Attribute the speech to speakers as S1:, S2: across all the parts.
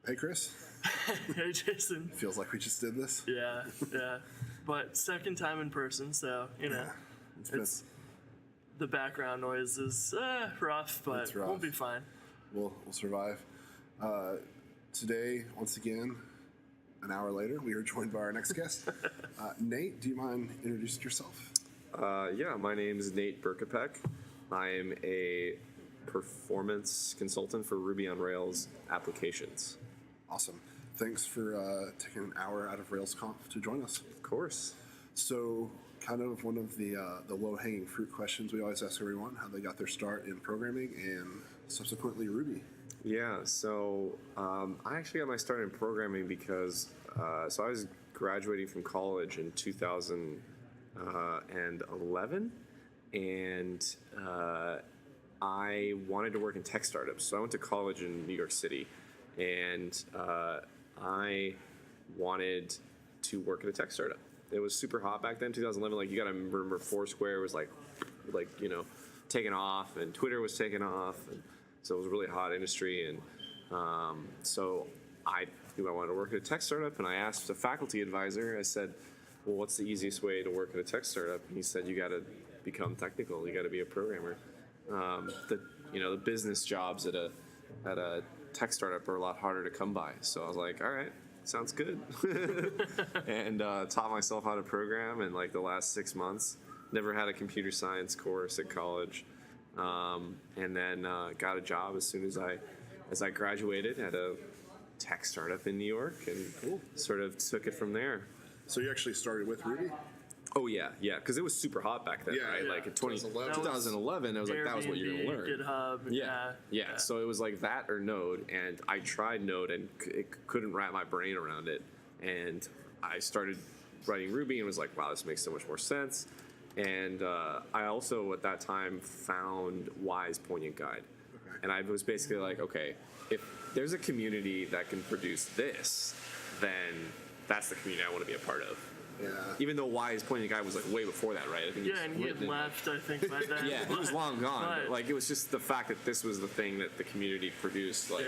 S1: Hey, Chris.
S2: Hey, Jason.
S1: Feels like we just did this.
S2: Yeah. But second time in person, so, it's the background noise is rough, but we'll be fine.
S1: We'll survive. Today, once again, an hour later, we are joined by our next guest. Nate, do you mind introducing yourself?
S3: Yeah, my name is Nate Berkopec. I am a performance consultant for Ruby on Rails applications.
S1: Awesome. Thanks for taking an hour out of RailsConf to join us.
S3: Of course.
S1: So, kind of one of the low-hanging fruit questions we always ask everyone, how they got their start in programming and subsequently Ruby.
S3: Yeah, so I actually got my start in programming because so I was graduating from college in 2011, and I wanted to work in tech startups. So I went to college in New York City, and I wanted to work at a tech startup. It was super hot back then, 2011. Like, you got to remember, Foursquare was like taking off, and Twitter was taking off, and so it was a really hot industry. And so I knew I wanted to work at a tech startup, and I asked a faculty advisor. I said, "Well, what's the easiest way to work at a tech startup?" And he said, "You got to become technical. You got to be a programmer." The business jobs at a tech startup are a lot harder to come by. So I was like, all right, sounds good. And taught myself how to program in like the last 6 months. Never had a computer science course at college. And then got a job as soon as I graduated at a tech startup in New York, and sort of took it from there.
S1: So you actually started with Ruby?
S3: Oh, yeah, because it was super hot back then, right?
S1: Yeah.
S3: Like in 2011, I was like, that was what you're going to learn.
S2: GitHub.
S3: Yeah. So it was like that or Node, and I tried Node and couldn't wrap my brain around it. And I started writing Ruby and was like, wow, this makes so much more sense. And I also, at that time, found Y's Poignant Guide. Okay. And I was basically like, okay, if there's a community that can produce this, then that's the community I want to be a part of.
S1: Yeah.
S3: Even though Y's Poignant Guide was like way before that, right? I think
S2: and he had left, I think, by then.
S3: Yeah, he was long gone. But like, it was just the fact that this was the thing that the community produced, like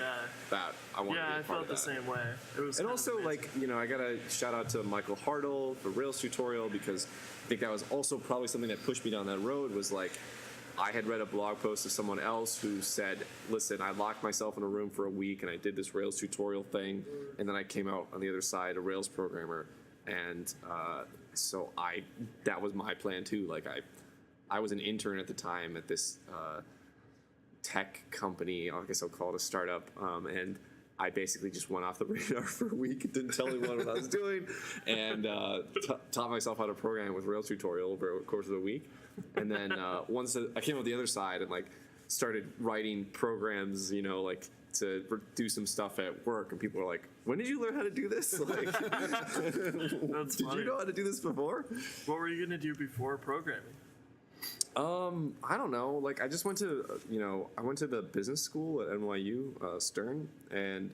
S3: that I wanted to be a part of that.
S2: Yeah, I felt the same way. It was
S3: and also, like, I got to shout out to Michael Hartle for Rails tutorial, because I think that was also probably something that pushed me down that road. Was like, I had read a blog post of someone else who said, listen, I locked myself in a room for a week and I did this Rails tutorial thing, and then I came out on the other side a Rails programmer. And so that was my plan too. Like, I was an intern at the time at this tech company. I guess I'll call it a startup. And I basically just went off the radar for a week, didn't tell anyone what I was doing, and taught myself how to program with Rails tutorial over the course of a week. And then once I came out the other side and like started writing programs, like to do some stuff at work, and people were like, when did you learn how to do this? Like,
S2: That's
S3: did
S2: funny.
S3: you know how to do this before?
S2: What were you going to do before programming?
S3: I don't know. Like, I just went to, I went to the business school at NYU, Stern, and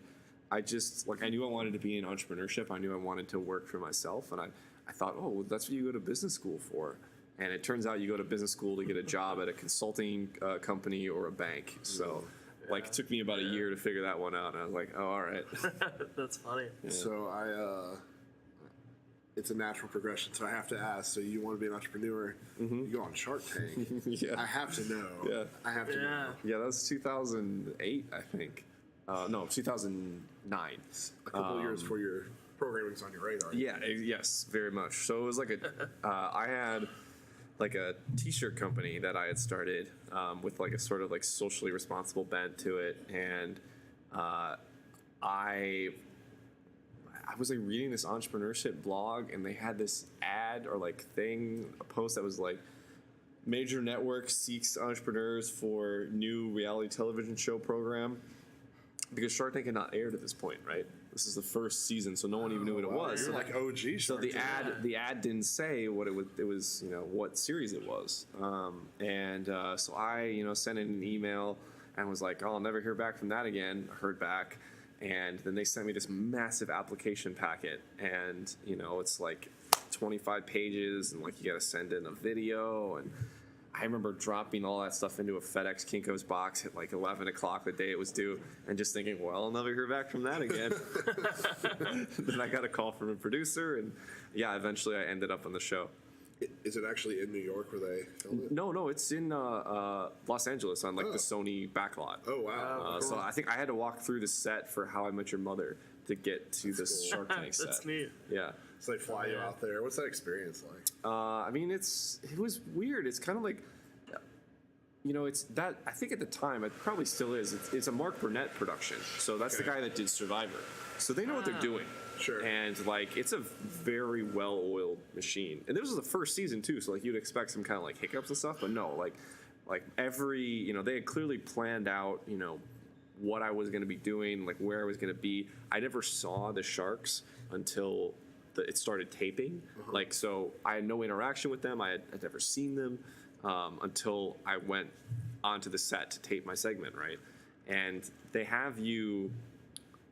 S3: I just, like, I knew I wanted to be in entrepreneurship. I knew I wanted to work for myself, and I thought, oh, that's what you go to business school for. And it turns out you go to business school to get a job at a consulting company or a bank. So, like, it took me about a year to figure that one out, and I was like, oh, all right.
S2: That's funny.
S1: Yeah. So it's a natural progression. So I have to ask, so you want to be an entrepreneur, you go on Shark Tank.
S3: Yeah.
S1: I have to know.
S3: Yeah.
S1: I have to know.
S3: Yeah, that was 2008, I think. No, 2009.
S1: A couple years before your programming's on your radar.
S3: Yeah, yes, very much. So it was like I had like a t-shirt company that I had started with like a sort of like socially responsible bent to it, and I was like reading this entrepreneurship blog, and they had this ad or like thing, a post that was like, major network seeks entrepreneurs for new reality television show program, because Shark Tank had not aired at this point, right? This is the first season, so no one even knew what it was.
S1: You're like OG Shark
S3: So the
S1: Tank.
S3: the ad didn't say what it was. It was, what series it was. So I, sent in an email and was like, oh, I'll never hear back from that again. I heard back, and then they sent me this massive application packet, and it's like 25 pages, and like you got to send in a video, and I remember dropping all that stuff into a FedEx Kinko's box at like 11 o'clock the day it was due, and just thinking, well, I'll never hear back from that again. Then I got a call from a producer, and yeah, eventually I ended up on the show.
S1: Is it actually in New York where they filmed it?
S3: No, it's in Los Angeles on like the Sony backlot.
S1: Oh, wow.
S3: So I think I had to walk through the set for How I Met Your Mother to get to this Shark Tank set.
S2: That's neat.
S3: Yeah.
S1: So they fly you out there. What's that experience like?
S3: I mean, it was weird. It's kind of like, it's that, I think at the time, it probably still is. It's a Mark Burnett production. So that's the guy that did Survivor. So they know what they're doing.
S1: Sure.
S3: And like, it's a very well-oiled machine. And this was the first season too. So like, you'd expect some kind of like hiccups and stuff, but no, like every, they had clearly planned out, what I was going to be doing, like where I was going to be. I never saw the sharks until it started taping. Like, so I had no interaction with them. I'd never seen them until I went onto the set to tape my segment, right? And they have you,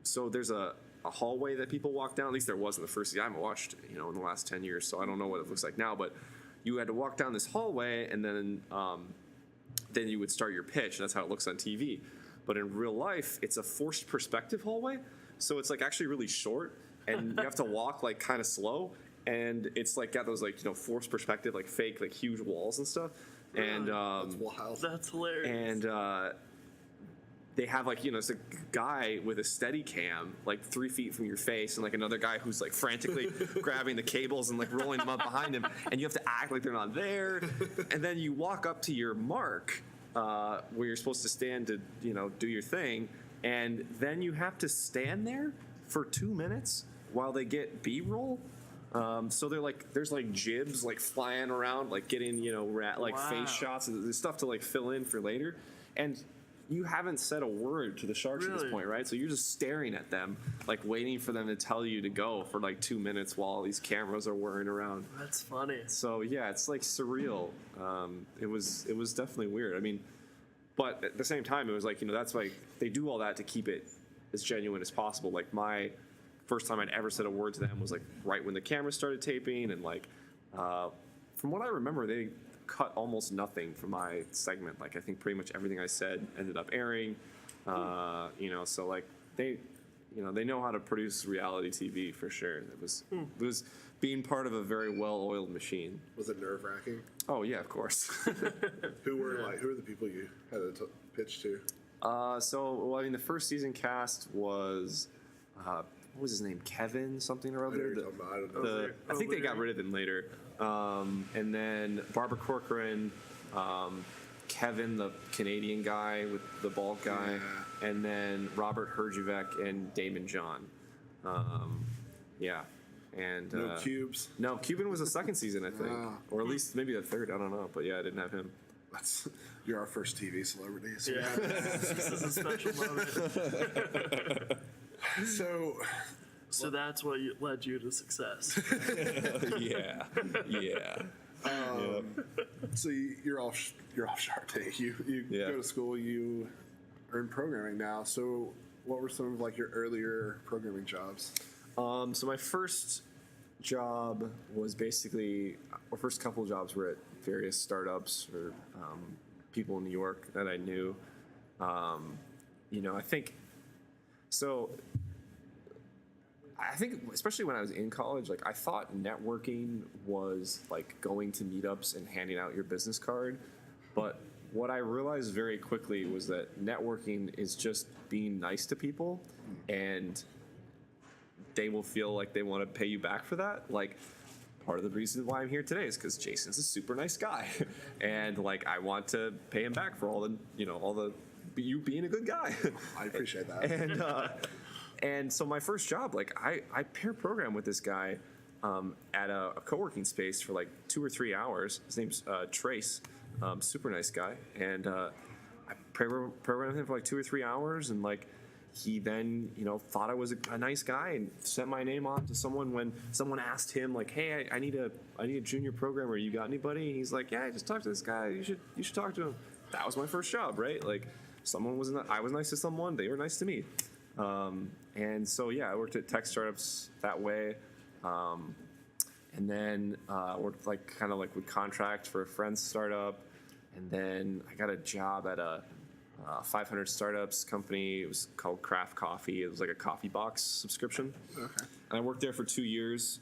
S3: so there's a hallway that people walk down. At least there was in the first season. I haven't watched, in the last 10 years, so I don't know what it looks like now, but you had to walk down this hallway, and then you would start your pitch, and that's how it looks on TV. But in real life, it's a forced perspective hallway, so it's like actually really short, and you have to walk like kind of slow, and it's like got those like forced perspective, like fake like huge walls and stuff, and
S1: That's wild.
S2: That's hilarious.
S3: and they have like it's a guy with a steady cam like 3 feet from your face, and like another guy who's like frantically grabbing the cables and like rolling them up behind him, and you have to act like they're not there, and then you walk up to your mark where you're supposed to stand to do your thing, and then you have to stand there for 2 minutes while they get B-roll. So they're like, there's like jibs like flying around, like getting face shots and stuff to like fill in for later, and you haven't said a word to the sharks at this point, right? So you're just staring at them, like waiting for them to tell you to go for like 2 minutes while all these cameras are whirring around.
S2: That's funny.
S3: So yeah, it's like surreal. It was definitely weird. I mean, but at the same time, it was like that's like they do all that to keep it as genuine as possible. Like my first time I'd ever said a word to them was like right when the camera started taping, and like from what I remember, they cut almost nothing from my segment. Like I think pretty much everything I said ended up airing. So like they know how to produce reality TV for sure. It was being part of a very well-oiled machine.
S1: Was it nerve-wracking?
S3: Oh yeah, of course.
S1: Who are the people you had to pitch to?
S3: The first season cast was what was his name? Kevin something or other.
S1: I don't know.
S3: I think they got rid of him later. And then Barbara Corcoran, Kevin, the Canadian guy with the bald guy, and then Robert Herjavec and Damon John. And
S1: no Cubes.
S3: No, Cuban was the second season, I think, or at least maybe the third. I don't know, but yeah, I didn't have him.
S1: You're our first TV celebrity. So
S2: Yeah, this is a special moment. So that's what led you to success.
S3: Yeah.
S1: So you're off Shark Tank. You go to school. You are in programming now. So what were some of like your earlier programming jobs?
S3: So my first job was basically, our first couple of jobs were at various startups or people in New York that I knew. I think especially when I was in college, like I thought networking was like going to meetups and handing out your business card. But what I realized very quickly was that networking is just being nice to people, and they will feel like they want to pay you back for that. Like part of the reason why I'm here today is because Jason's a super nice guy, and like I want to pay him back for all the you being a good guy.
S1: I appreciate that.
S3: And so my first job, like I pair programmed with this guy at a co-working space for like 2 or 3 hours. His name's Trace, super nice guy, and I programmed him for like 2 or 3 hours, and like he then thought I was a nice guy and sent my name on to someone when someone asked him like, hey, I need a junior programmer. You got anybody? And he's like, yeah, I just talked to this guy. You should talk to him. That was my first job, right? Like I was nice to someone. They were nice to me. And so, I worked at tech startups that way. And then worked would contract for a friend's startup. and then I got a job at a 500 startups company. It was called Craft Coffee. It was like a coffee box subscription.
S1: Okay.
S3: And I worked there for 2 years.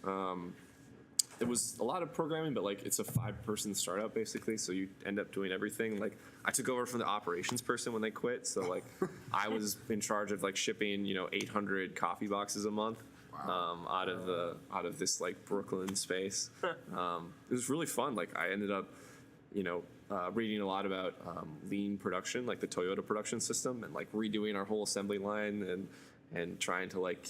S3: It was a lot of programming, but like it's a 5-person startup basically, so you end up doing everything. Like I took over from the operations person when they quit, so like I was in charge of like shipping 800 coffee boxes a month. Out of this like Brooklyn space. It was really fun. Like I ended up, reading a lot about lean production, like the Toyota production system, and like redoing our whole assembly line and trying to like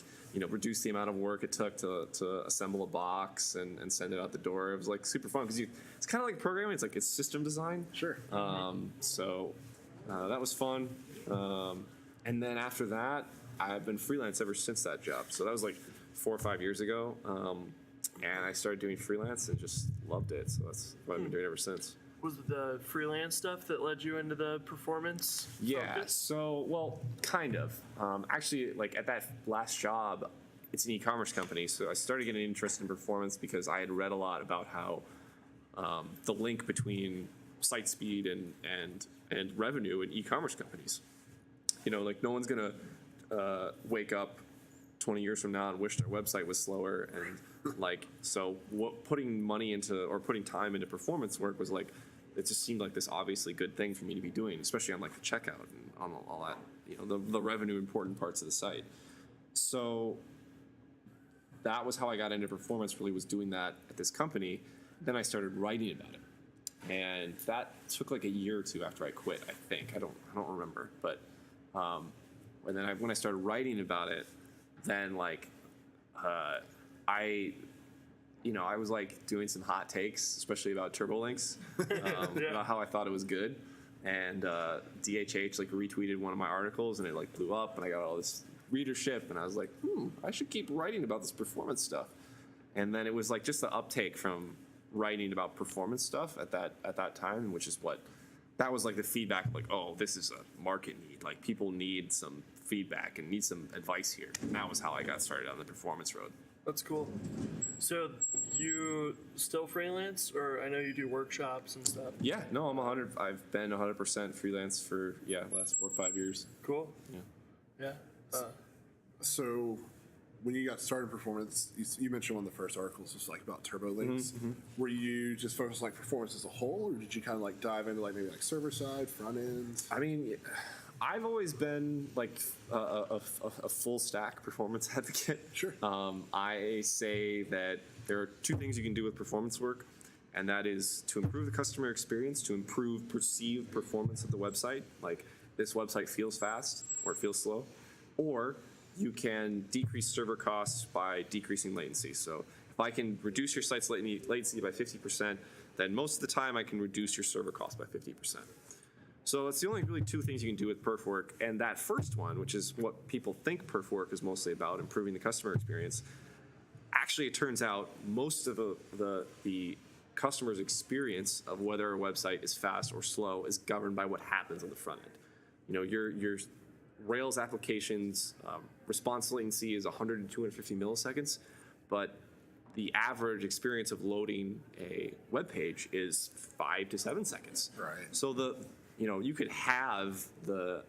S3: reduce the amount of work it took to assemble a box and send it out the door. It was like super fun because it's kind of like programming. It's like it's system design.
S1: Sure.
S3: So that was fun. And then after that, I've been freelance ever since that job. So that was like 4 or 5 years ago. And I started doing freelance and just loved it. So that's what I've been doing ever since.
S2: Was it the freelance stuff that led you into the performance focus?
S3: So, well, kind of. Actually, like at that last job, it's an e-commerce company. So I started getting interested in performance because I had read a lot about how the link between site speed and revenue in e-commerce companies. Like no one's going to wake up 20 years from now and wish their website was slower, and like so putting money into or putting time into performance work was like it just seemed like this obviously good thing for me to be doing, especially on like the checkout and on all that the revenue important parts of the site. So that was how I got into performance, really was doing that at this company. Then I started writing about it, and that took like a year or two after I quit. I think I don't remember, but and then when I started writing about it, then like I was like doing some hot takes, especially about TurboLinks, about how I thought it was good, and DHH like retweeted one of my articles, and it like blew up, and I got all this readership, and I was like, I should keep writing about this performance stuff. And then it was like just the uptake from writing about performance stuff at that time, which is what that was like the feedback of like, oh, this is a market need. Like people need some feedback and need some advice here. And that was how I got started on the performance road.
S2: That's cool. So you still freelance, or I know you do workshops and stuff?
S3: Yeah, no, I've been 100% freelance for last 4 or 5 years.
S2: Cool.
S3: Yeah.
S1: So when you got started in performance, you mentioned one of the first articles was like about TurboLinks. Were you just focused on like performance as a whole, or did you kind of like dive into like maybe like server side, front end?
S3: I mean, I've always been like a full stack performance advocate.
S1: Sure.
S3: I say that there are 2 things you can do with performance work, and that is to improve the customer experience, to improve perceived performance of the website, like this website feels fast or it feels slow, or you can decrease server costs by decreasing latency. So if I can reduce your site's latency by 50%, then most of the time I can reduce your server costs by 50%. So that's the only really 2 things you can do with perf work. And that first one, which is what people think perf work is mostly about, improving the customer experience, actually it turns out most of the customer's experience of whether a website is fast or slow is governed by what happens on the front end. Your Rails applications response latency is 100 to 250 milliseconds, but the average experience of loading a web page is 5 to 7 seconds.
S1: Right.
S3: So you could have the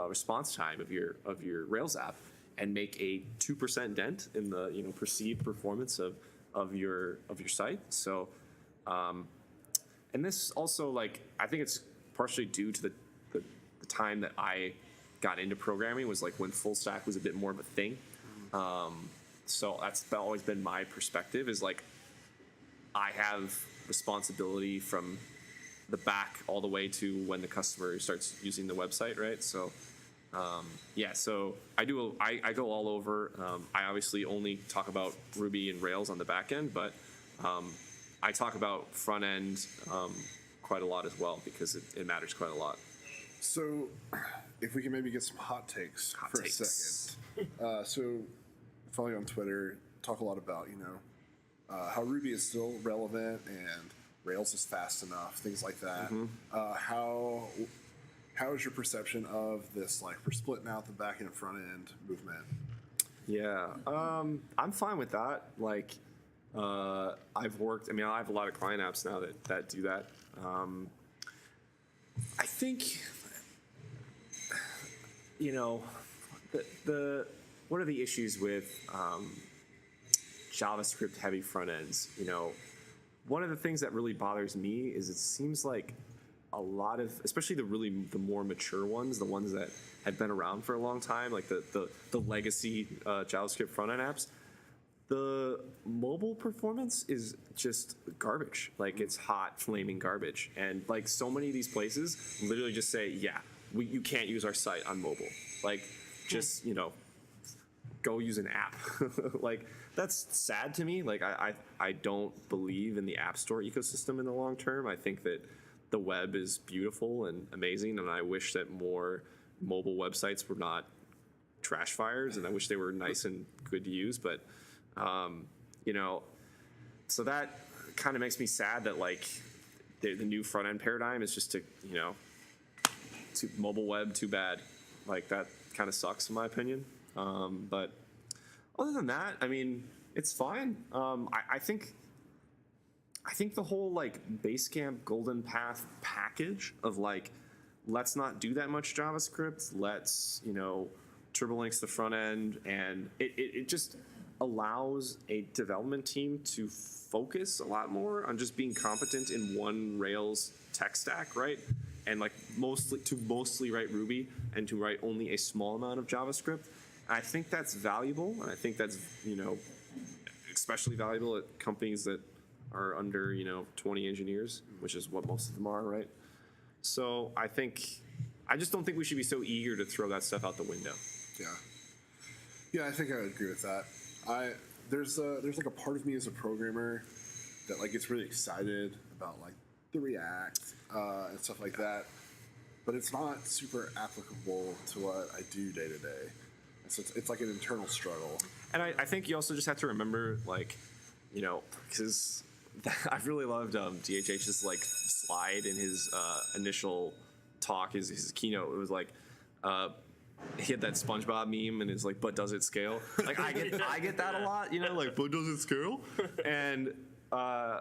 S3: response time of your Rails app and make a 2% dent in the perceived performance of your site. So, and this also like I think it's partially due to the time that I got into programming was like when full stack was a bit more of a thing. So that's always been my perspective is like I have responsibility from the back all the way to when the customer starts using the website, right? So so I go all over. I obviously only talk about Ruby and Rails on the back end, but I talk about front end quite a lot as well because it matters quite a lot.
S1: So if we can maybe get some hot takes for a second. So follow you on Twitter, talk a lot about, how Ruby is still relevant and Rails is fast enough, things like that. How is your perception of this, like, we're splitting out the back end and front end movement?
S3: Yeah, I'm fine with that. Like, I have a lot of client apps now that do that. think, you know, what are the issues with JavaScript heavy front ends? You know, one of the things that really bothers me is it seems like a lot of, especially the more mature ones, the ones that have been around for a long time, like the legacy JavaScript front end apps, the mobile performance is just garbage. Like, it's hot, flaming garbage. And like, so many of these places literally just say, yeah, you can't use our site on mobile. Like, just, you know, go use an app. Like, that's sad to me. Like, I don't believe in the App Store ecosystem in the long term. I think that the web is beautiful and amazing, and I wish that more mobile websites were not trash fires, and I wish they were nice and good to use. But you know, so that kind of makes me sad that like the new front end paradigm is just to, you know, mobile web, too bad. Like, that kind of sucks in my opinion. But other than that, I mean, it's fine. I think the whole like Basecamp Golden Path package of like, let's not do that much JavaScript, let's, you know, turbolinks the front end, and it just allows a development team to focus a lot more on just being competent in one Rails tech stack, right? And like mostly write Ruby and to write only a small amount of JavaScript. I think that's valuable, and I think that's, you know, especially valuable at companies that are under, you know, 20 engineers, which is what most of them are, right? So I just don't think we should be so eager to throw that stuff out the window.
S1: Yeah, I think I would agree with that. There's like a part of me as a programmer that like gets really excited about like the React and stuff like that, but it's not super applicable to what I do day to day. So it's like an internal struggle.
S3: And I think you also just have to remember, like, you know, because I've really loved DHH's like slide in his initial talk, his keynote. It was like, he had that SpongeBob meme and it's like, but does it scale? Like, I get that a lot, you know, like, but does it scale? And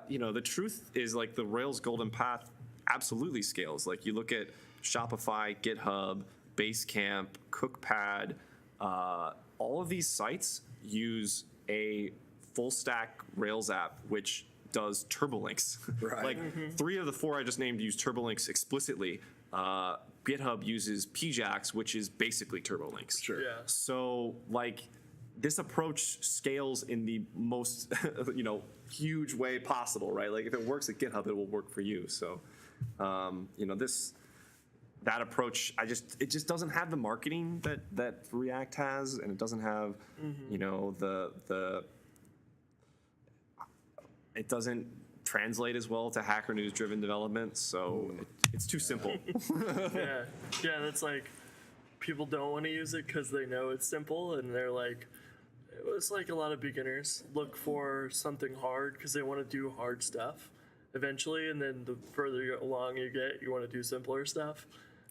S3: you know, the truth is like the Rails Golden Path absolutely scales. Like, you look at Shopify, GitHub, Basecamp, CookPad, all of these sites use a full stack Rails app which does turbolinks.
S1: Right.
S3: Like 3 of the 4 I just named use turbolinks explicitly. GitHub uses PJAX, which is basically turbolinks.
S1: Sure.
S2: Yeah.
S3: So like, this approach scales in the most you know, huge way possible, right? Like, if it works at GitHub, it will work for you. So you know, that approach, it just doesn't have the marketing that React has, and it doesn't have, you know, it doesn't translate as well to Hacker News driven development, so it's too simple.
S2: Yeah, that's like, people don't want to use it because they know it's simple, and they're like, it's like a lot of beginners look for something hard because they want to do hard stuff eventually, and then the further along you get, you want to do simpler stuff.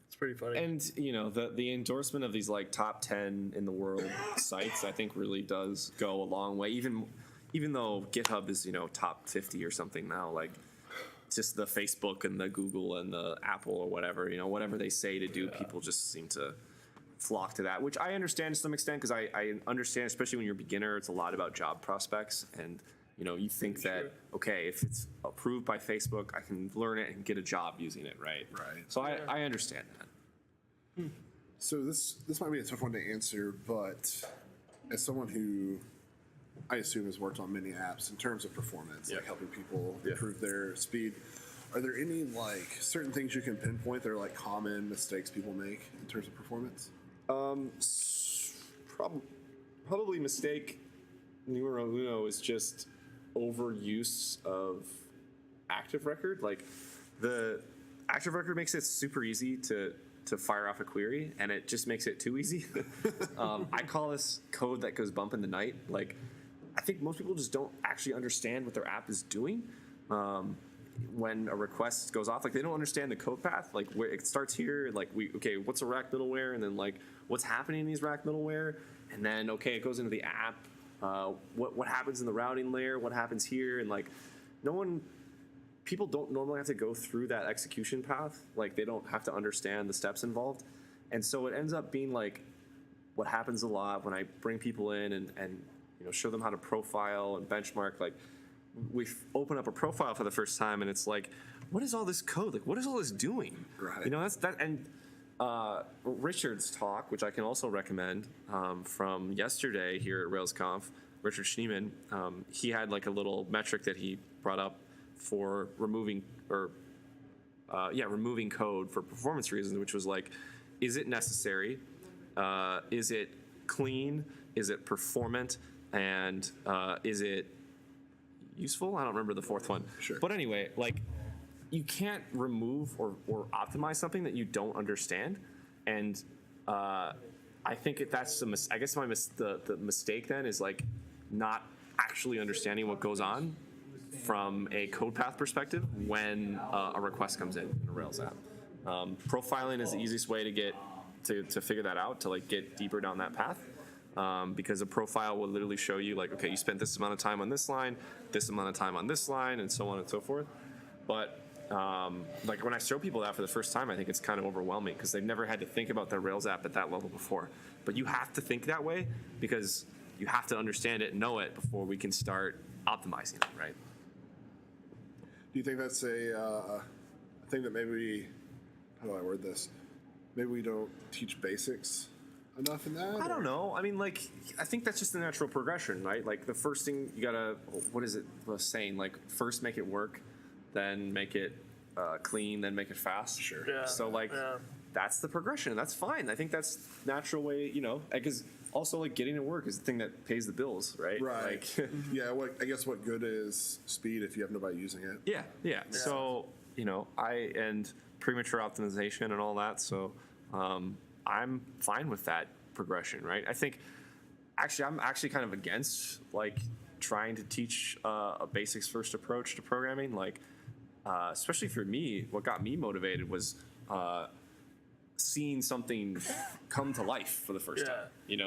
S2: It's pretty funny.
S3: And, you know, the endorsement of these like top 10 in the world sites, I think, really does go a long way. Even though GitHub is, you know, top 50 or something now, like, just the Facebook and the Google and the Apple or whatever, you know, whatever they say to do, people just seem to flock to that, which I understand to some extent, because I understand, especially when you're a beginner, it's a lot about job prospects, and, you know, you think that, okay, if it's approved by Facebook, I can learn it and get a job using it, right?
S1: Right.
S3: So I understand that.
S1: So this might be a tough one to answer, but as someone who I assume has worked on many apps in terms of performance, like helping people improve their speed, are there any like certain things you can pinpoint that are like common mistakes people make in terms of performance?
S3: Probably mistake numero uno is just overuse of active record. Like, the active record makes it super easy to fire off a query, and it just makes it too easy. I call this code that goes bump in the night. Like, I think most people just don't actually understand what their app is doing. When a request goes off, like, they don't understand the code path, like where it starts here, like what's a rack middleware, and then like what's happening in these rack middleware, and then it goes into the app, what happens in the routing layer, what happens here, and like people don't normally have to go through that execution path. Like they don't have to understand the steps involved. And so it ends up being like what happens a lot when I bring people in and show them how to profile and benchmark. Like we open up a profile for the first time and it's like, what is all this code? Like, what is all this doing?
S1: Right.
S3: That's that. And Richard's talk, which I can also recommend from yesterday here at RailsConf, Richard Schneeman, he had like a little metric that he brought up for removing code for performance reasons, which was like, is it necessary? Is it clean? Is it performant? And is it useful? I don't remember the fourth one.
S1: Sure.
S3: But anyway, like you can't remove or optimize something that you don't understand. And I think that's I guess the mistake then is like not actually understanding what goes on from a code path perspective when a request comes in a Rails app. Profiling is the easiest way to get to figure that out, to like get deeper down that path. Because a profile will literally show you like, okay, you spent this amount of time on this line, this amount of time on this line, and so on and so forth. But like when I show people that for the first time, I think it's kind of overwhelming because they've never had to think about their Rails app at that level before. But you have to think that way because you have to understand it and know it before we can start optimizing it, right?
S1: Do you think that's a thing that maybe, how do I word this? Maybe we don't teach basics enough in that?
S3: I don't know. I mean, like, I think that's just the natural progression, right? Like, the first thing you gotta, what is it saying? Like, first make it work, then make it clean, then make it fast.
S1: Sure.
S2: Yeah.
S3: So, like, that's the progression. That's fine. I think that's natural way, because also, like, getting it work is the thing that pays the bills, right?
S1: Right.
S3: Like,
S1: yeah, I guess what good is speed if you have nobody using it?
S3: yeah. So, and premature optimization and all that. So, I'm fine with that progression, right? I think, I'm actually kind of against, like, trying to teach a basics first approach to programming. Like, especially for me, what got me motivated was seeing something come to life for the first time.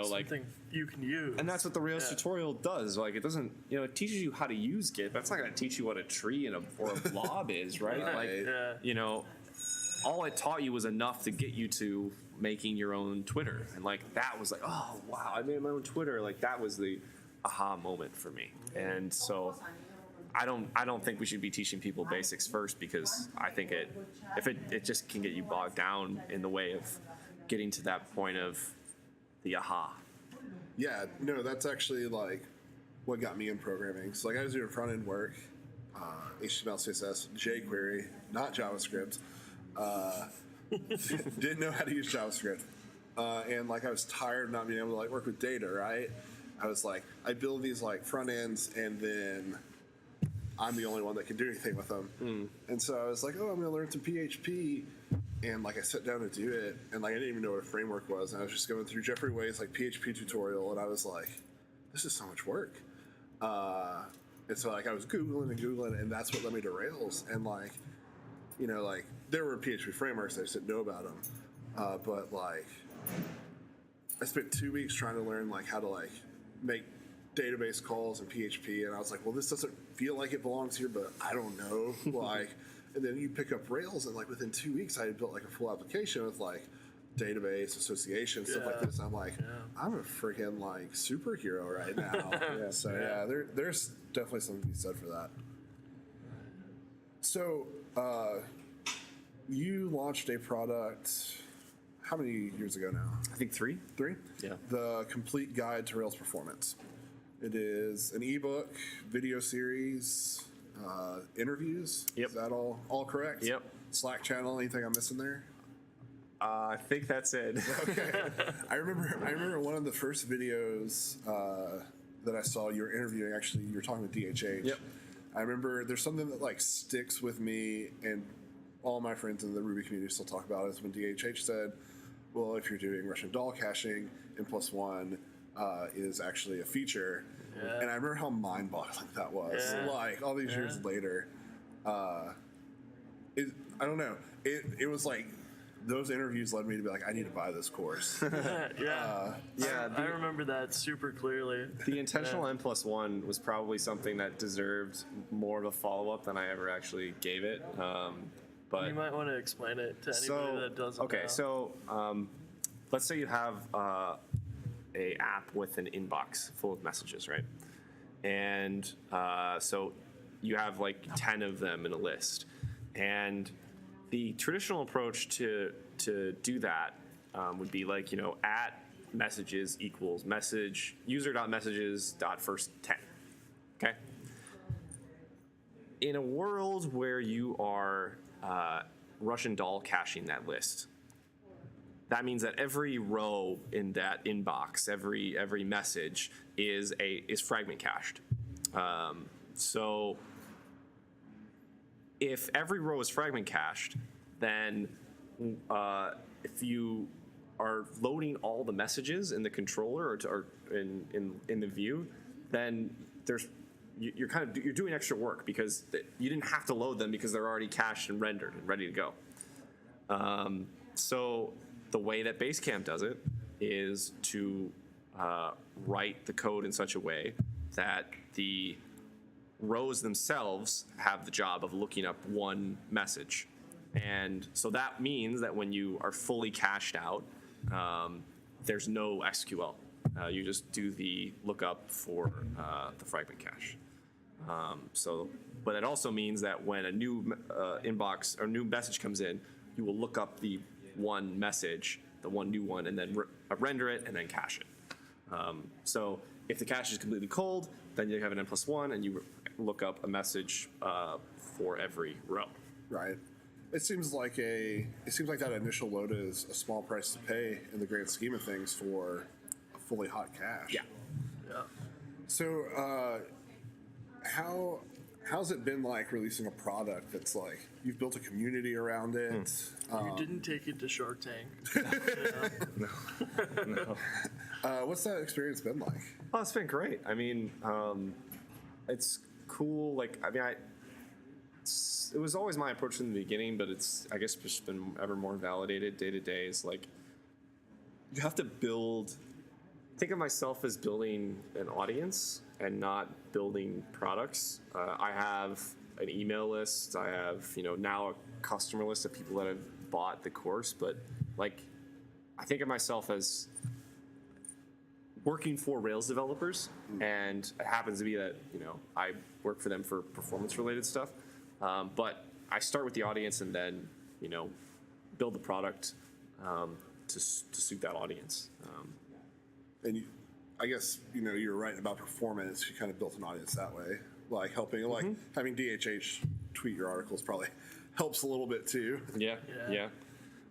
S2: Something you can use.
S3: And that's what the Rails tutorial does. Like, it doesn't, it teaches you how to use Git. That's not going to teach you what a tree or a blob is, right?
S1: Right.
S3: Like, all it taught you was enough to get you to making your own Twitter. And like, that was like, oh, wow, I made my own Twitter. Like, that was the aha moment for me. And so I don't think we should be teaching people basics first, because I think it just can get you bogged down in the way of getting to that point of the aha.
S1: Yeah, no, that's actually like what got me in programming. So like I was doing front end work, HTML, CSS, jQuery, not JavaScript. Didn't know how to use JavaScript, and like I was tired of not being able to like work with data. Right, I was like, I build these like front ends, and then I'm the only one that can do anything with them. And so I was like, oh, I'm going to learn some PHP, and like I sat down to do it, and like I didn't even know what a framework was, and I was just going through Jeffrey Way's like PHP tutorial, and I was like, this is so much work. And so like I was Googling, and that's what led me to Rails, and like. Like there were PHP frameworks, I just didn't know about them. But like, I spent 2 weeks trying to learn like how to like make database calls in PHP, and I was like, well, this doesn't feel like it belongs here, but I don't know. Like, and then you pick up Rails, and like within 2 weeks, I had built like a full application with like database association stuff like this. And I'm like, I'm a freaking like superhero right now. So there's definitely something to be said for that. So, you launched a product, how many years ago now?
S3: I think 3.
S1: 3?
S3: Yeah.
S1: The Complete Guide to Rails Performance. It is an ebook, video series, interviews.
S3: Yep.
S1: Is that all correct?
S3: Yep.
S1: Slack channel, anything I'm missing there?
S3: I think that's it.
S1: Okay. I remember one of the first videos that I saw you were interviewing, actually, you were talking with DHH.
S3: Yep.
S1: I remember there's something that like sticks with me, and all my friends in the Ruby community still talk about it, is when DHH said, well, if you're doing Russian doll caching, N+1 is actually a feature. Yeah. And I remember how mind-boggling that was. Yeah. Like all these years later, I don't know. It was like those interviews led me to be like, I need to buy this course.
S2: Yeah. I remember that super clearly.
S3: The intentional N+1 was probably something that deserved more of a follow-up than I ever actually gave it. But
S2: You might want to explain it to anybody that doesn't
S3: okay,
S2: know.
S3: so let's say you have a app with an inbox full of messages, right? And so you have like 10 of them in a list. And the traditional approach to do that would be like, at messages equals message user.messages dot first 10. Okay. In a world where you are Russian doll caching that list, that means that every row in that inbox, every message is fragment cached. So if every row is fragment cached, then if you are loading all the messages in the controller or in the view, then you're doing extra work because you didn't have to load them because they're already cached and rendered and ready to go. So the way that Basecamp does it is to write the code in such a way that the rows themselves have the job of looking up one message. And so that means that when you are fully cached out, there's no SQL. You just do the lookup for the fragment cache. But it also means that when a new inbox or new message comes in, you will look up the one message, the one new one, and then render it and then cache it. So if the cache is completely cold, then you have an N+1 and you look up a message for every row.
S1: Right. It seems like that initial load is a small price to pay in the grand scheme of things for a fully hot cache.
S3: Yeah.
S1: So, how's it been like releasing a product that's like you've built a community around it?
S2: You didn't take it to Shark Tank.
S3: No.
S1: What's that experience been like?
S3: Oh, it's been great. I mean, it's cool. It was always my approach in the beginning, but it's, I guess, just been ever more validated day to day. Is like, you have to think of myself as building an audience and not building products. I have an email list. I have, now a customer list of people that have bought the course, but I think of myself as working for Rails developers, and it happens to be that, I work for them for performance related stuff. But I start with the audience and then, build the product to suit that audience.
S1: And I guess, you're right about performance. You kind of built an audience that way, like helping, like having DHH tweet your articles probably helps a little bit too.
S3: Yeah.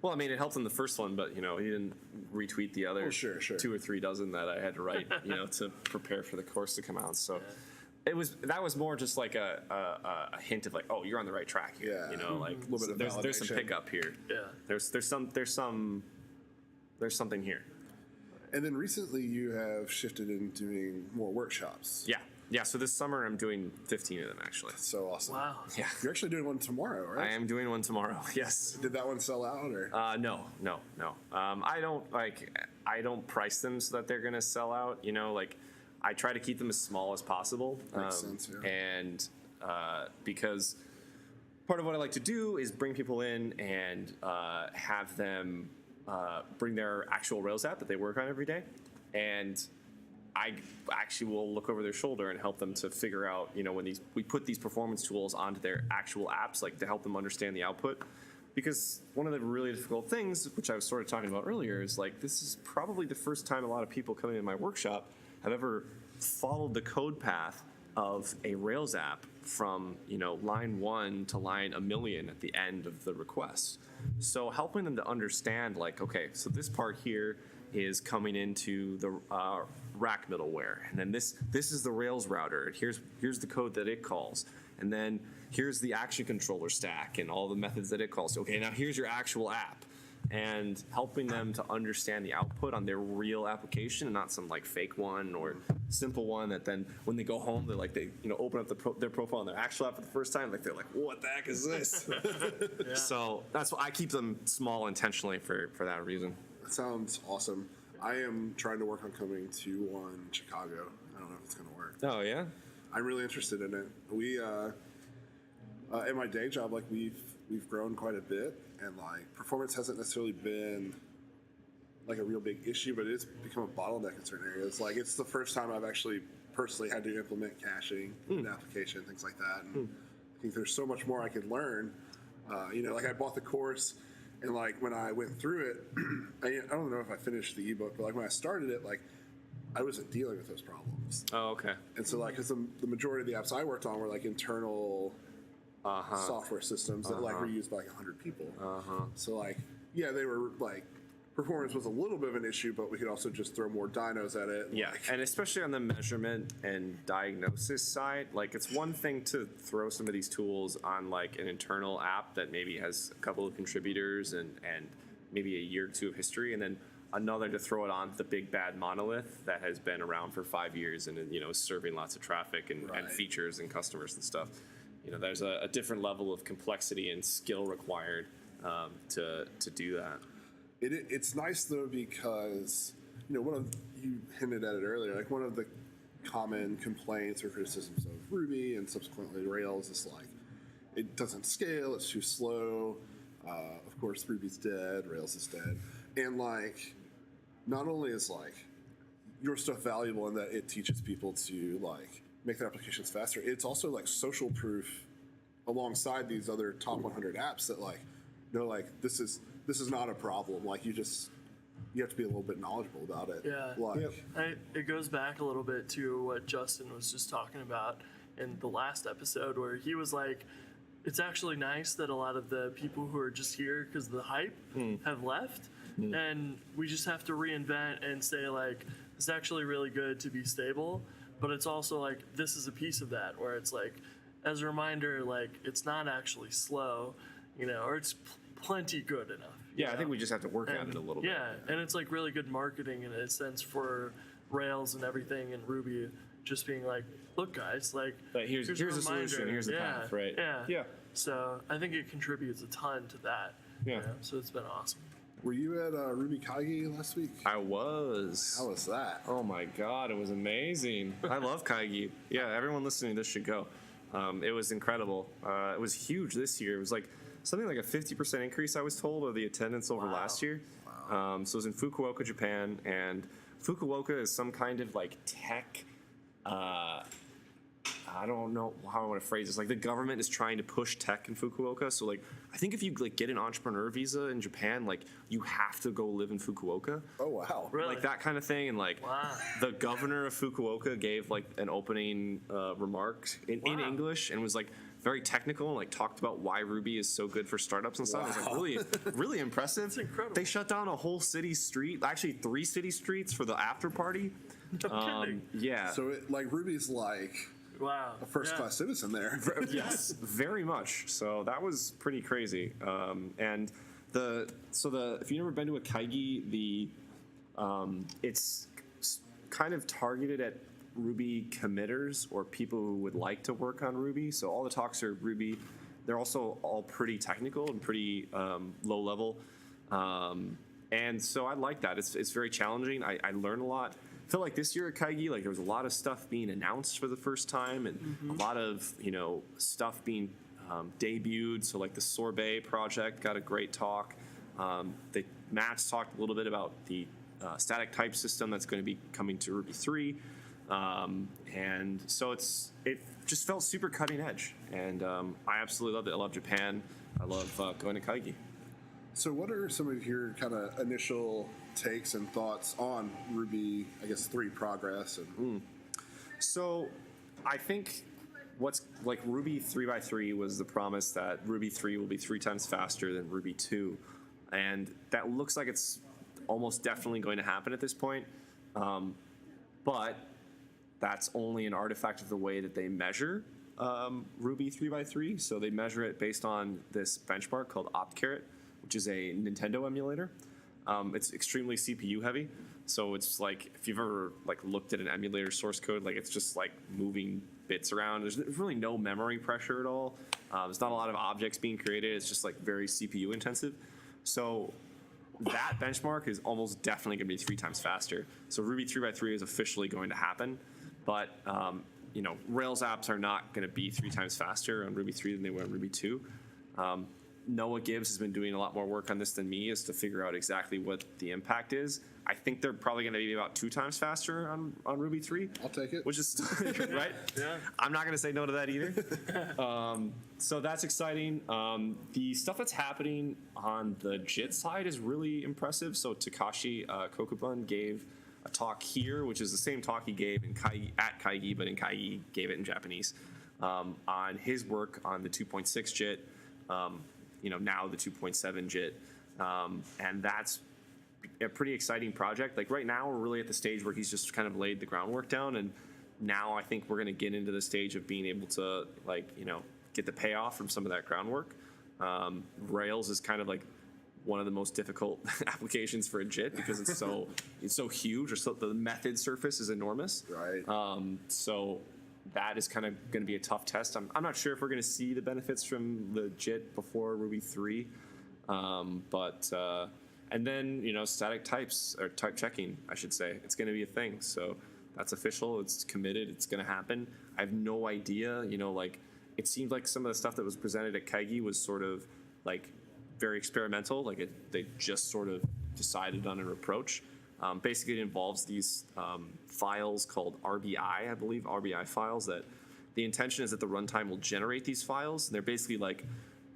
S3: Well, I mean, it helped in the first one, but, he didn't retweet the other
S1: sure.
S3: 2 or 3 dozen that I had to write, to prepare for the course to come out. So that was more just like a hint of like, oh, you're on the right track here.
S1: Yeah.
S3: Like
S1: a little bit of
S3: there's some pickup here.
S2: Yeah.
S3: There's something here.
S1: And then recently you have shifted into doing more workshops.
S3: Yeah. So this summer I'm doing 15 of them actually.
S1: So awesome.
S2: Wow.
S3: Yeah.
S1: You're actually doing one tomorrow, right?
S3: I am doing one tomorrow. Yes.
S1: Did that one sell out or?
S3: No. I don't price them so that they're gonna sell out. I try to keep them as small as possible.
S1: Makes sense, yeah.
S3: And because part of what I like to do is bring people in and have them bring their actual Rails app that they work on every day. And I actually will look over their shoulder and help them to figure out, when we put these performance tools onto their actual apps, like to help them understand the output. Because one of the really difficult things, which I was sort of talking about earlier, is like this is probably the first time a lot of people coming in my workshop have ever followed the code path of a Rails app from line 1 to line 1,000,000 at the end of the request. So helping them to understand okay, so this part here is coming into the rack middleware, and then this is the Rails router, and here's the code that it calls, and then here's the action controller stack and all the methods that it calls. Okay, now here's your actual app. and helping them to understand the output on their real application and not some like fake one or simple one that then when they go home they open up their profile on their actual app for the first time, like they're like, what the heck is this?
S2: Yeah.
S3: So that's why I keep them small intentionally for that reason.
S1: That sounds awesome. I am trying to work on coming to one in Chicago. I don't know if it's going to work.
S3: Oh yeah.
S1: I'm really interested in it. We, in my day job, like we've grown quite a bit, and like performance hasn't necessarily been like a real big issue, but it's become a bottleneck in certain areas. Like it's the first time I've actually personally had to implement caching in an application, things like that. And I think there's so much more I could learn. Like I bought the course, and like when I went through it, I don't know if I finished the ebook, but like when I started it, like I wasn't dealing with those problems.
S3: Oh, okay.
S1: And so like, because the majority of the apps I worked on were like internal software systems that like were used by like 100 people. So like, yeah, they were like, performance was a little bit of an issue, but we could also just throw more dynos at it.
S3: Yeah, and especially on the measurement and diagnosis side, like it's one thing to throw some of these tools on like an internal app that maybe has a couple of contributors and maybe a year or two of history, and then another to throw it on the big bad monolith that has been around for 5 years and is serving lots of traffic and features and customers and stuff. There's a different level of complexity and skill required to do that.
S1: It's nice though because you hinted at it earlier. Like one of the common complaints or criticisms of Ruby and subsequently Rails is like it doesn't scale, it's too slow. Of course, Ruby's dead, Rails is dead, and like not only is like your stuff valuable in that it teaches people to like make their applications faster, it's also like social proof alongside these other top 100 apps that like this is not a problem. Like you have to be a little bit knowledgeable about it.
S2: Yeah.
S1: Like,
S2: It goes back a little bit to what Justin was just talking about in the last episode, where he was like, it's actually nice that a lot of the people who are just here because of the hype have left. And we just have to reinvent and say like, it's actually really good to be stable, but it's also like, this is a piece of that where it's like, as a reminder, like it's not actually slow, or it's plenty good enough.
S3: Yeah, I think we just have to work at it a little bit.
S2: Yeah, and it's like really good marketing in a sense for Rails and everything and Ruby, just being like, look guys, like
S3: but here's a solution, here's the path, right?
S2: Yeah. So I think it contributes a ton to that.
S3: Yeah.
S2: So it's been awesome.
S1: were you at Ruby Kaigi last week?
S3: I was.
S1: How was that?
S3: Oh my God, it was amazing. I love Kaigi. Yeah, everyone listening to this should go. It was incredible. It was huge this year. It was like something like a 50% increase, I was told, of the attendance over last year. So it was in Fukuoka, Japan, and Fukuoka is some kind of like tech. I don't know how I want to phrase this. Like the government is trying to push tech in Fukuoka. So like, I think if you like get an entrepreneur visa in Japan, like you have to go live in Fukuoka.
S1: Oh wow!
S2: Really?
S3: Like that kind of thing. And like the governor of Fukuoka gave like an opening remark in English and was like very technical and like talked about why Ruby is so good for startups and stuff. It was like really, really impressive.
S2: That's incredible.
S3: They shut down a whole city street, actually 3 city streets for the after party. Yeah.
S1: So Ruby's like a first-class citizen there.
S3: Yes, very much. So that was pretty crazy. And if you've never been to a Kaigi, it's kind of targeted at Ruby committers or people who would like to work on Ruby. So all the talks are Ruby. They're also all pretty technical and pretty low level. And so I like that. It's very challenging. I learn a lot. I feel like this year at Kaigi, like there was a lot of stuff being announced for the first time and a lot of, stuff being debuted. So like the Sorbet project got a great talk. Matt's talked a little bit about the static type system that's going to be coming to Ruby 3. And so it just felt super cutting edge. And I absolutely loved it. I love Japan. I love going to Kaigi.
S1: So what are some of your kind of initial takes and thoughts on Ruby, 3 progress? And
S3: So I think what's like Ruby 3x3 was the promise that Ruby 3 will be 3 times faster than Ruby 2. And that looks like it's almost definitely going to happen at this point. But that's only an artifact of the way that they measure Ruby 3x3. So they measure it based on this benchmark called OptCaret, which is a Nintendo emulator. It's extremely CPU heavy. So it's like, if you've ever like looked at an emulator source code, like it's just like moving bits around. There's really no memory pressure at all. There's not a lot of objects being created. It's just like very CPU intensive. So that benchmark is almost definitely going to be 3 times faster. So Ruby 3x3 is officially going to happen. But Rails apps are not going to be 3 times faster on Ruby 3 than they were on Ruby 2. Noah Gibbs has been doing a lot more work on this than me, is to figure out exactly what the impact is. I think they're probably going to be about 2 times faster on Ruby 3.
S1: I'll take it.
S3: Which is right.
S2: Yeah.
S3: I'm not going to say no to that either. So that's exciting. The stuff that's happening on the JIT side is really impressive. So Takashi Kokubun gave a talk here, which is the same talk he gave at Kaigi, but in Kaigi gave it in Japanese, on his work on the 2.6 JIT. Now the 2.7 JIT, and that's a pretty exciting project. Like right now, we're really at the stage where he's just kind of laid the groundwork down, and now I think we're going to get into the stage of being able to get the payoff from some of that groundwork. Rails is kind of like one of the most difficult applications for a JIT because it's so huge, or so the method surface is enormous.
S1: Right.
S3: So that is kind of going to be a tough test. I'm not sure if we're going to see the benefits from the JIT before Ruby 3, and then static types, or type checking, I should say, it's going to be a thing. So that's official. It's committed. It's going to happen. I have no idea. It seemed like some of the stuff that was presented at Kaigi was sort of like very experimental. They just sort of decided on an approach. Basically, it involves these files called RBI, I believe, RBI files, that the intention is that the runtime will generate these files. And they're basically like,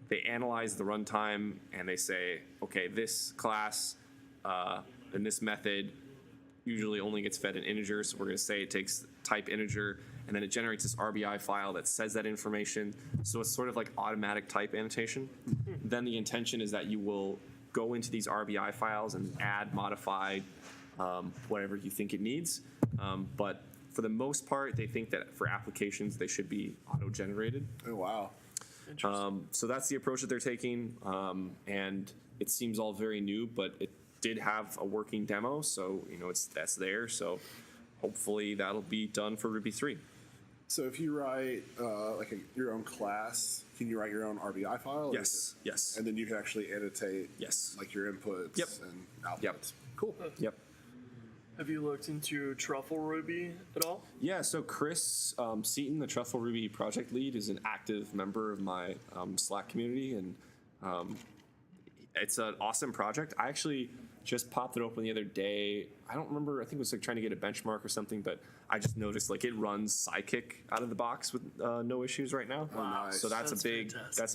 S3: they analyze the runtime and they say, okay, this class and this method usually only gets fed an integer. So we're going to say it takes type integer, and then it generates this RBI file that says that information. So it's sort of like automatic type annotation. Then the intention is that you will go into these RBI files and add, modify, whatever you think it needs. But for the most part, they think that for applications, they should be auto-generated.
S1: Oh, wow.
S3: So that's the approach that they're taking. And it seems all very new, but it did have a working demo. So, that's there. So hopefully that'll be done for Ruby 3.
S1: So if you write your own class, can you write your own RBI file?
S3: Yes. Yes.
S1: And then you can actually annotate your inputs
S3: Yep.
S1: and outputs.
S3: Yep.
S1: Cool.
S3: Yep.
S2: Have you looked into Truffle Ruby at all?
S3: Yeah, so Chris Seaton, the Truffle Ruby project lead, is an active member of my Slack community, and it's an awesome project. I actually just popped it open the other day. I don't remember, I think it was like trying to get a benchmark or something, but I just noticed like it runs Sidekick out of the box with no issues right now.
S2: Wow.
S3: So that's a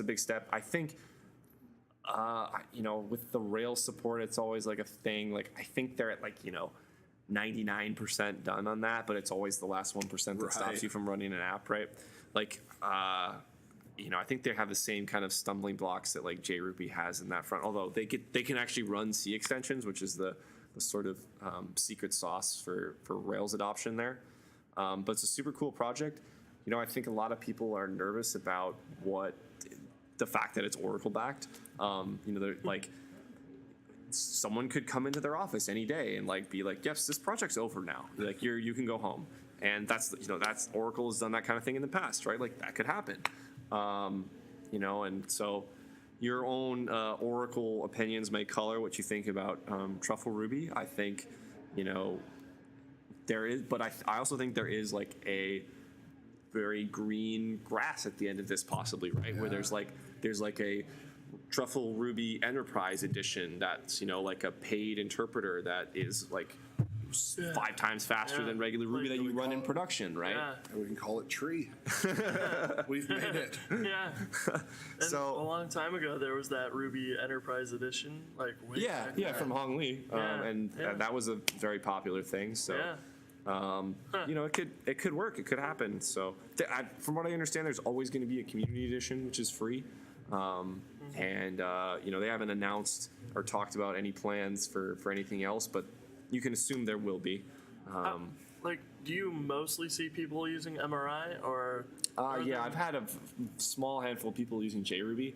S3: big step. I think with the Rails support, it's always like a thing. Like I think they're at 99% done on that, but it's always the last 1% that stops you from running an app, right? I think they have the same kind of stumbling blocks that like JRuby has in that front. Although they can actually run C extensions, which is the sort of secret sauce for Rails adoption there. But it's a super cool project. I think a lot of people are nervous about the fact that it's Oracle backed. They're like, someone could come into their office any day and be like, yes, this project's over now. Like you can go home. And that's Oracle has done that kind of thing in the past, right? Like that could happen. And so your own Oracle opinions may color what you think about Truffle Ruby. I think, there is, but I also think there is like a very green grass at the end of this possibly, right? Yeah. Where there's like a Truffle Ruby Enterprise Edition that's like a paid interpreter that is like 5 times faster than regular Ruby that you run in production, right?
S2: Yeah.
S1: We can call it Tree. We've made it.
S2: Yeah. And a long time ago, there was that Ruby Enterprise Edition,
S3: from Hong Li, and that was a very popular thing. So.
S2: Yeah.
S3: It could work. It could happen. So, from what I understand, there's always going to be a community edition, which is free. And they haven't announced or talked about any plans for anything else, but you can assume there will be.
S2: Do you mostly see people using MRI or?
S3: I've had a small handful of people using JRuby.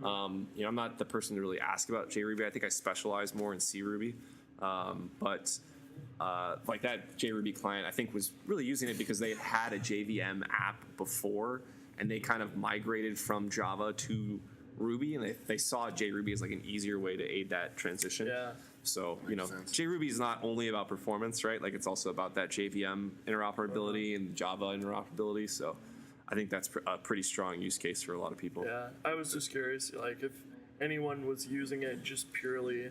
S3: I'm not the person to really ask about JRuby. I think I specialize more in CRuby. But like that JRuby client, I think was really using it because they had a JVM app before, and they kind of migrated from Java to Ruby, and they saw JRuby as like an easier way to aid that transition.
S2: Yeah.
S3: So,
S1: Makes sense.
S3: JRuby is not only about performance, right? Like it's also about that JVM interoperability and Java interoperability. So I think that's a pretty strong use case for a lot of people.
S2: Yeah, I was just curious, like if anyone was using it just purely,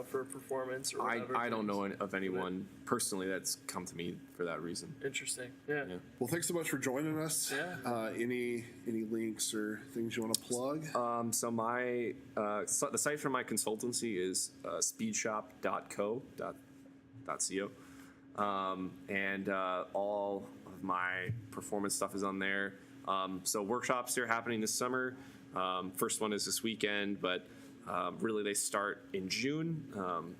S2: for performance or whatever.
S3: I don't know of anyone personally that's come to me for that reason.
S2: Interesting. Yeah.
S1: Well, thanks so much for joining us.
S2: Yeah.
S1: Any links or things you want to plug?
S3: So the site for my consultancy is speedshop.co. And all of my performance stuff is on there. So workshops are happening this summer. First one is this weekend, but really they start in June.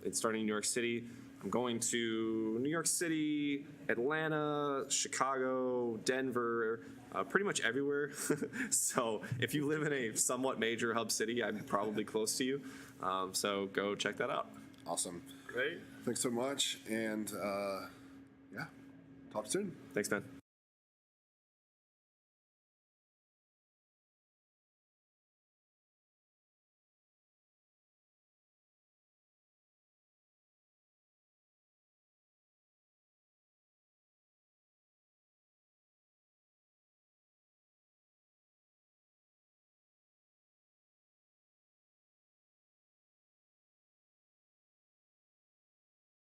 S3: It's starting in New York City. I'm going to New York City, Atlanta, Chicago, Denver, pretty much everywhere. So if you live in a somewhat major hub city, I'm probably close to you. So go check that out.
S1: Awesome.
S2: Great.
S1: Thanks so much. And yeah, talk soon.
S3: Thanks, man.